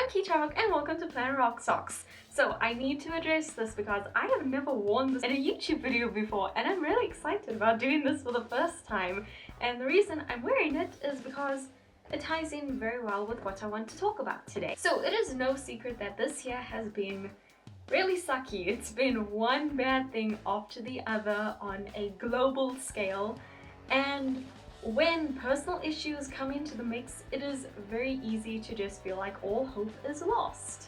Rock and welcome to RoqueSox. So I need to address this because I have never worn this in a YouTube video before and I'm really excited about doing this for the first time. And the reason I'm wearing it is because it ties in very well with what I want to talk about today. So it is no secret that this year has been really sucky. It's been one bad thing after the other on a global scale, and when personal issues come into the mix, it is very easy to just feel like all hope is lost.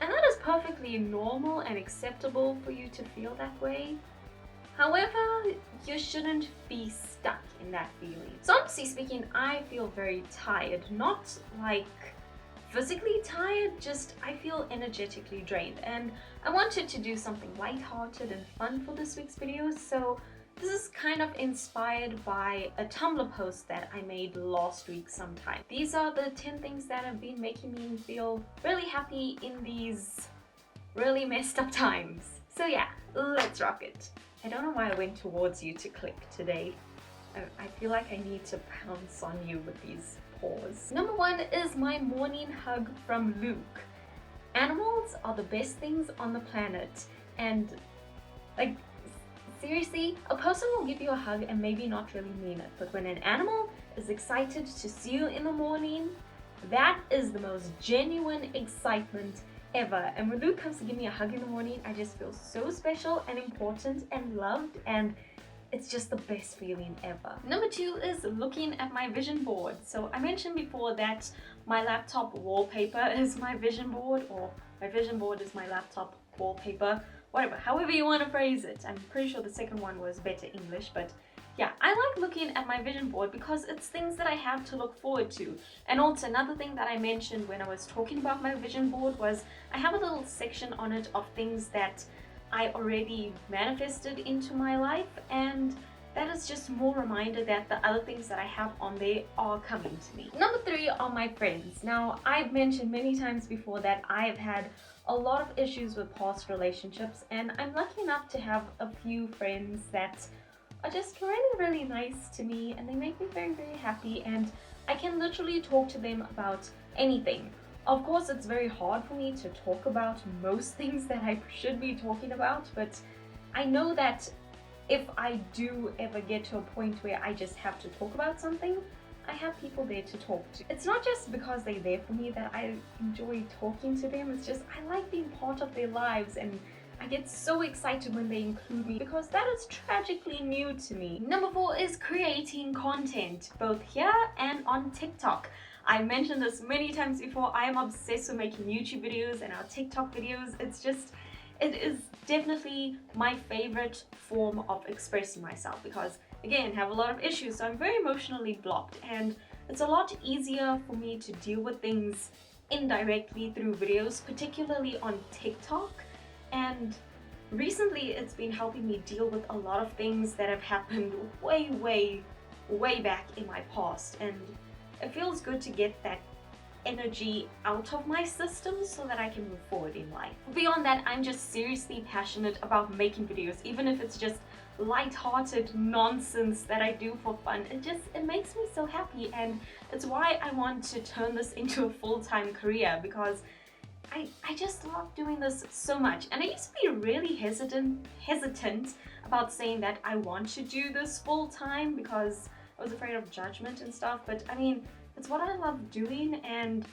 And that is perfectly normal and acceptable for you to feel that way. However, you shouldn't be stuck in that feeling. So honestly speaking, I feel very tired. Not like physically tired, just I feel energetically drained. And I wanted to do something lighthearted and fun for this week's video, so this is kind of inspired by a Tumblr post that I made last week sometime. These are the 10 things that have been making me feel really happy in these really messed up times. So yeah, let's rock it. I don't know why I went towards you to click today. I feel like I need to pounce on you with these paws. Number 1 is my morning hug from Luke. Animals are the best things on the planet, and like, seriously, a person will give you a hug and maybe not really mean it, but when an animal is excited to see you in the morning, that is the most genuine excitement ever. And when Luke comes to give me a hug in the morning, I just feel so special and important and loved, and it's just the best feeling ever. Number 2 is looking at my vision board. So I mentioned before that my laptop wallpaper is my vision board, or my vision board is my laptop wallpaper. Whatever, however you want to phrase it. I'm pretty sure the second one was better English, but yeah, I like looking at my vision board because it's things that I have to look forward to. And also another thing that I mentioned when I was talking about my vision board was I have a little section on it of things that I already manifested into my life, and that is just more reminder that the other things that I have on there are coming to me. Number 3 are my friends. Now, I've mentioned many times before that I've had a lot of issues with past relationships, and I'm lucky enough to have a few friends that are just really nice to me, and they make me very happy, and I can literally talk to them about anything. Of course, it's very hard for me to talk about most things that I should be talking about, but I know that if I do ever get to a point where I just have to talk about something, I have people there to talk to. It's not just because they're there for me that I enjoy talking to them, it's just I like being part of their lives, and I get so excited when they include me because that is tragically new to me. Number 4 is creating content, both here and on TikTok. I mentioned this many times before, I am obsessed with making YouTube videos and our TikTok videos. It is definitely my favorite form of expressing myself because, again, I have a lot of issues, so I'm very emotionally blocked, and it's a lot easier for me to deal with things indirectly through videos, particularly on TikTok. And recently it's been helping me deal with a lot of things that have happened way back in my past, and it feels good to get that energy out of my system so that I can move forward in life. Beyond that, I'm just seriously passionate about making videos, even if it's just light-hearted nonsense that I do for fun. It makes me so happy, and it's why I want to turn this into a full-time career, because I just love doing this so much. And I used to be really hesitant about saying that I want to do this full-time because I was afraid of judgment and stuff, but I mean, it's what I love doing, and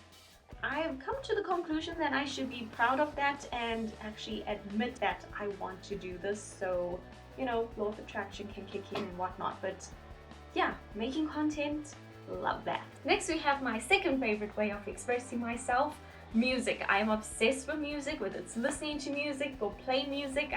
I've come to the conclusion that I should be proud of that and actually admit that I want to do this, so, you know, law of attraction can kick in and whatnot. But yeah, making content, love that. Next we have my second favorite way of expressing myself, music. I am obsessed with music, whether it's listening to music or playing music.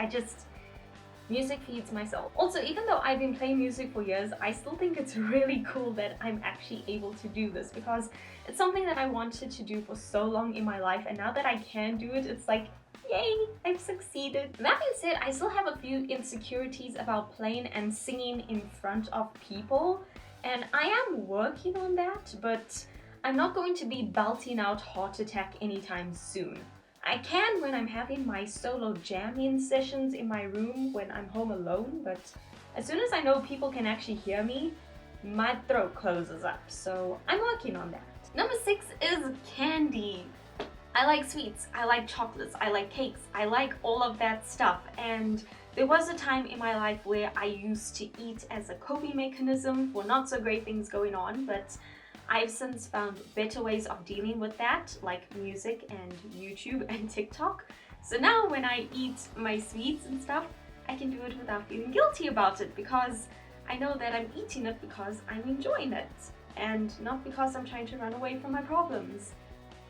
Music feeds my soul. Also, even though I've been playing music for years, I still think it's really cool that I'm actually able to do this because it's something that I wanted to do for so long in my life, and now that I can do it, it's like, yay, I've succeeded. That being said, I still have a few insecurities about playing and singing in front of people, and I am working on that, but I'm not going to be belting out Heart Attack anytime soon. I can when I'm having my solo jamming sessions in my room when I'm home alone, but as soon as I know people can actually hear me, my throat closes up, so I'm working on that. Number 6 is candy. I like sweets, I like chocolates, I like cakes, I like all of that stuff. And there was a time in my life where I used to eat as a coping mechanism for not so great things going on, but I've since found better ways of dealing with that, like music and YouTube and TikTok. So now when I eat my sweets and stuff, I can do it without feeling guilty about it, because I know that I'm eating it because I'm enjoying it and not because I'm trying to run away from my problems,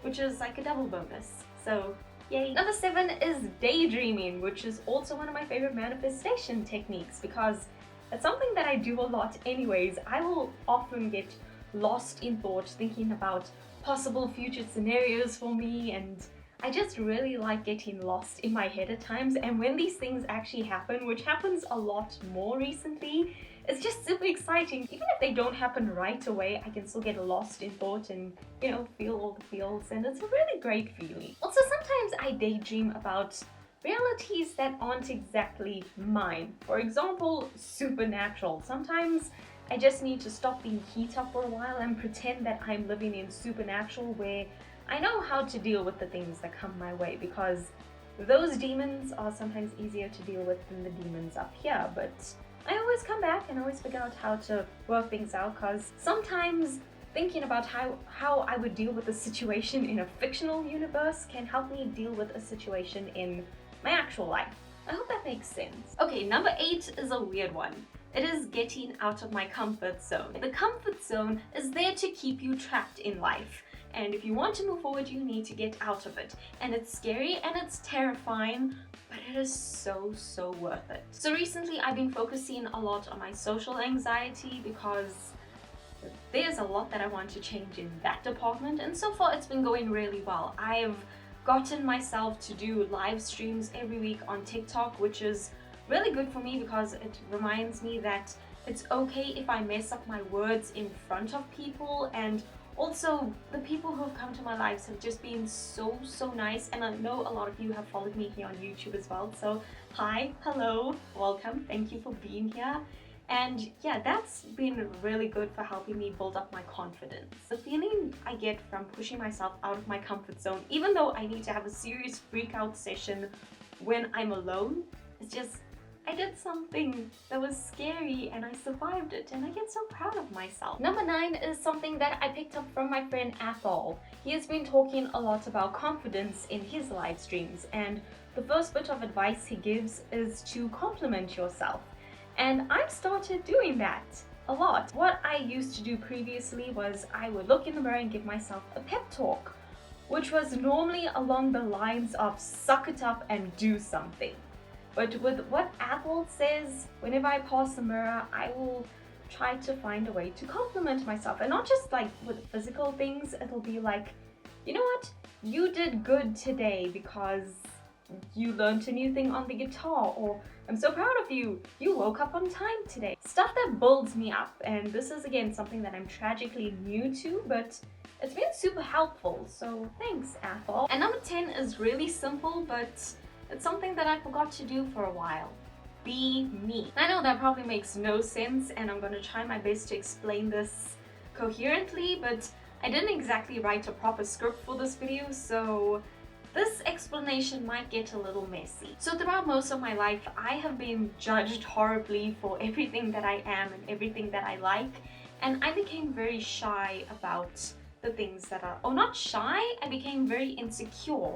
which is like a double bonus. So yay. Number 7 is daydreaming, which is also one of my favorite manifestation techniques because it's something that I do a lot anyways. I will often get lost in thought thinking about possible future scenarios for me, and I just really like getting lost in my head at times. And when these things actually happen, which happens a lot more recently, it's just super exciting. Even if they don't happen right away, I can still get lost in thought and, you know, feel all the feels, and it's a really great feeling. Also, sometimes I daydream about realities that aren't exactly mine. For example, supernatural. Sometimes I just need to stop being heat up for a while and pretend that I'm living in supernatural, where I know how to deal with the things that come my way, because those demons are sometimes easier to deal with than the demons up here. But I always come back and always figure out how to work things out, because sometimes thinking about how I would deal with a situation in a fictional universe can help me deal with a situation in my actual life. I hope that makes sense. Okay, number 8 is a weird one. It is getting out of my comfort zone. The comfort zone is there to keep you trapped in life. And if you want to move forward, you need to get out of it. And it's scary and it's terrifying, but it is so worth it. So recently I've been focusing a lot on my social anxiety because there's a lot that I want to change in that department, and so far it's been going really well. I've gotten myself to do live streams every week on TikTok, which is really good for me because it reminds me that it's okay if I mess up my words in front of people. And also, the people who have come to my lives have just been so nice, and I know a lot of you have followed me here on YouTube as well. So hi, hello, welcome, thank you for being here. And yeah, that's been really good for helping me build up my confidence. The feeling I get from pushing myself out of my comfort zone, even though I need to have a serious freak out session when I'm alone, it's just, I did something that was scary and I survived it, and I get so proud of myself. Number 9 is something that I picked up from my friend Athol. He has been talking a lot about confidence in his live streams, and the first bit of advice he gives is to compliment yourself. And I've started doing that a lot. What I used to do previously was I would look in the mirror and give myself a pep talk, which was normally along the lines of suck it up and do something. But with what Athol says, whenever I pass the mirror, I will try to find a way to compliment myself. And not just like with physical things, it'll be like, you know what, you did good today because you learned a new thing on the guitar, or I'm so proud of you, you woke up on time today. Stuff that builds me up, and this is again something that I'm tragically new to, but it's been super helpful, so thanks Athol. And number 10 is really simple, but it's something that I forgot to do for a while. Be me. I know that probably makes no sense, and I'm gonna try my best to explain this coherently, but I didn't exactly write a proper script for this video, so this explanation might get a little messy. So throughout most of my life, I have been judged horribly for everything that I am and everything that I like, and I became very shy about the things that are, or not shy, I became very insecure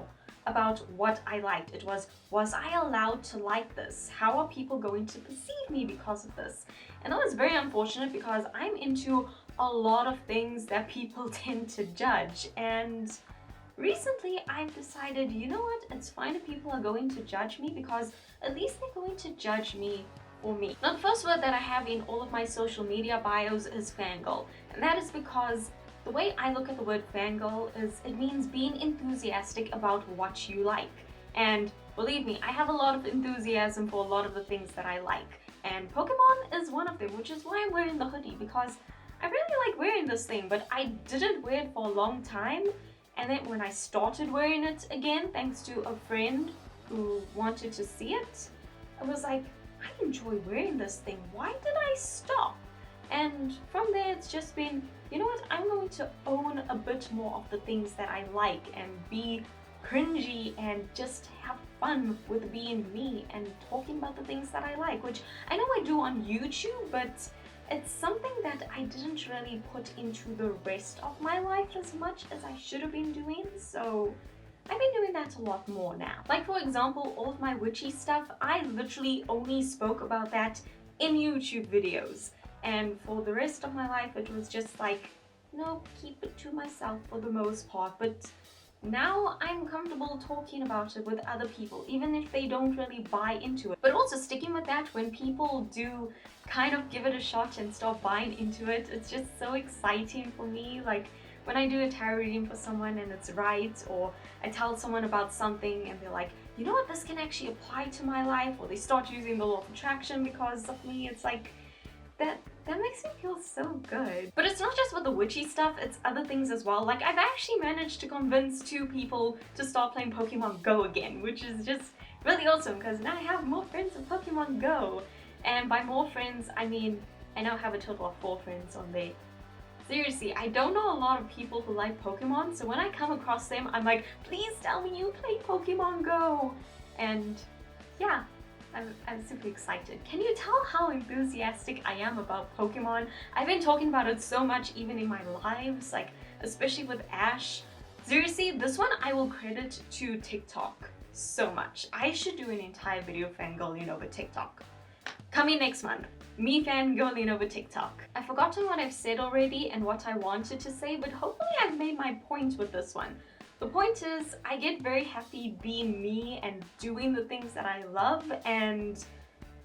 about what I liked. It was I allowed to like this? How are people going to perceive me because of this? And that was very unfortunate because I'm into a lot of things that people tend to judge, and recently I've decided, you know what, it's fine if people are going to judge me, because at least they're going to judge me for me. Now, the first word that I have in all of my social media bios is fangirl, and that is because the way I look at the word fangirl is it means being enthusiastic about what you like. And believe me, I have a lot of enthusiasm for a lot of the things that I like, and Pokemon is one of them, which is why I'm wearing the hoodie, because I really like wearing this thing, but I didn't wear it for a long time. And then when I started wearing it again, thanks to a friend who wanted to see it, I was like, I enjoy wearing this thing. Why did I stop? And from there it's just been, you know what, I'm going to own a bit more of the things that I like and be cringy and just have fun with being me and talking about the things that I like, which I know I do on YouTube, but it's something that I didn't really put into the rest of my life as much as I should have been doing, so I've been doing that a lot more now. Like for example, all of my witchy stuff, I literally only spoke about that in YouTube videos. And for the rest of my life, it was just like, no, keep it to myself for the most part. But now I'm comfortable talking about it with other people, even if they don't really buy into it. But also sticking with that, when people do kind of give it a shot and start buying into it, it's just so exciting for me. Like when I do a tarot reading for someone and it's right, or I tell someone about something and they're like, you know what, this can actually apply to my life, or they start using the law of attraction because of me, it's like, that makes me feel so good. But it's not just with the witchy stuff, it's other things as well. Like I've actually managed to convince 2 people to start playing Pokemon Go again, which is just really awesome because now I have more friends in Pokemon Go. And by more friends, I mean I now have a total of 4 friends on there. Seriously, I don't know a lot of people who like Pokemon, so when I come across them, I'm like, please tell me you play Pokemon Go! And yeah, I'm super excited. Can you tell how enthusiastic I am about Pokemon? I've been talking about it so much even in my lives, like especially with Ash. Seriously, this one I will credit to TikTok so much. I should do an entire video fangirling over TikTok. Coming next month, me fangirling over TikTok. I've forgotten what I've said already and what I wanted to say, but hopefully I've made my point with this one. The point is, I get very happy being me and doing the things that I love and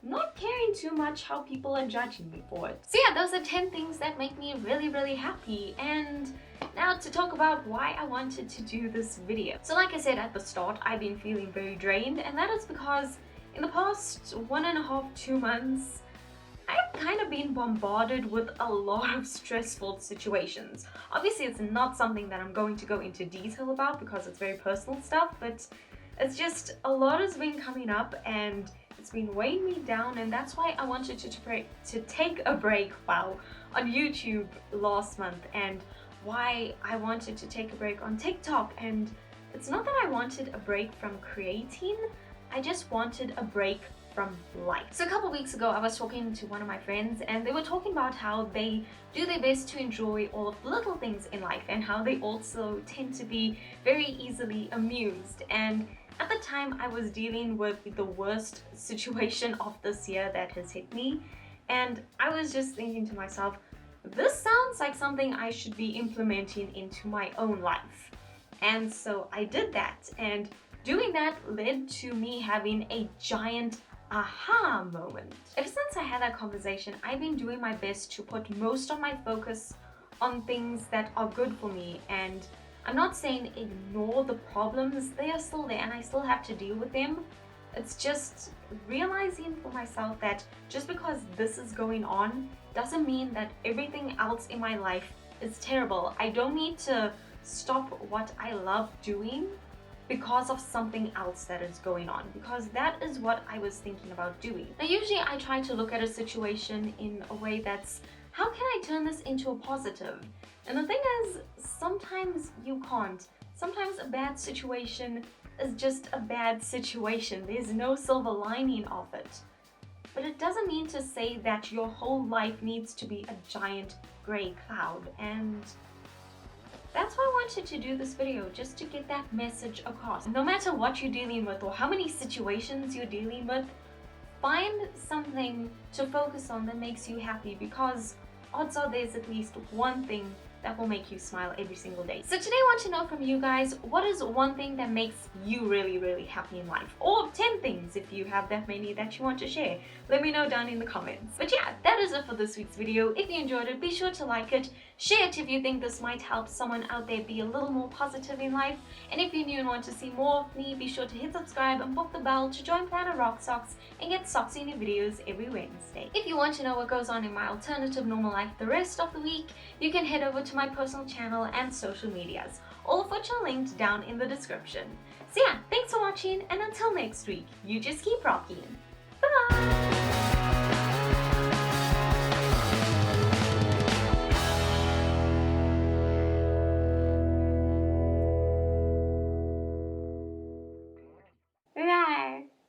not caring too much how people are judging me for it. So yeah, those are 10 things that make me really, really happy. And now to talk about why I wanted to do this video. So like I said at the start, I've been feeling very drained, and that is because in the past 1.5, 2 months, I've kind of been bombarded with a lot of stressful situations. Obviously, it's not something that I'm going to go into detail about because it's very personal stuff, but it's just a lot has been coming up and it's been weighing me down, and that's why I wanted to take a break, on YouTube last month, and why I wanted to take a break on TikTok. And it's not that I wanted a break from creating, I just wanted a break from life. So a couple weeks ago I was talking to one of my friends and they were talking about how they do their best to enjoy all of the little things in life and how they also tend to be very easily amused. And at the time I was dealing with the worst situation of this year that has hit me, and I was just thinking to myself, this sounds like something I should be implementing into my own life. And so I did that, and doing that led to me having a giant aha moment. Ever since I had that conversation, I've been doing my best to put most of my focus on things that are good for me, and I'm not saying ignore the problems, they are still there and I still have to deal with them. It's just realizing for myself that just because this is going on doesn't mean that everything else in my life is terrible. I don't need to stop what I love doing because of something else that is going on, because that is what I was thinking about doing. Now usually I try to look at a situation in a way that's, how can I turn this into a positive? And the thing is, sometimes you can't. Sometimes a bad situation is just a bad situation. There's no silver lining of it. But it doesn't mean to say that your whole life needs to be a giant gray cloud, and that's why I wanted to do this video, just to get that message across. No matter what you're dealing with or how many situations you're dealing with, find something to focus on that makes you happy, because odds are there's at least one thing that will make you smile every single day. So today I want to know from you guys, what is one thing that makes you really, really happy in life? Or 10 things if you have that many that you want to share. Let me know down in the comments. But yeah, that is it for this week's video. If you enjoyed it, be sure to like it, share it if you think this might help someone out there be a little more positive in life. And if you're new and want to see more of me, be sure to hit subscribe and book the bell to join Planet RoqueSox and get Soxy new videos every Wednesday. If you want to know what goes on in my alternative normal life the rest of the week, you can head over to my personal channel and social medias, all of which are linked down in the description. So yeah, thanks for watching, and until next week, you just keep rocking. Bye!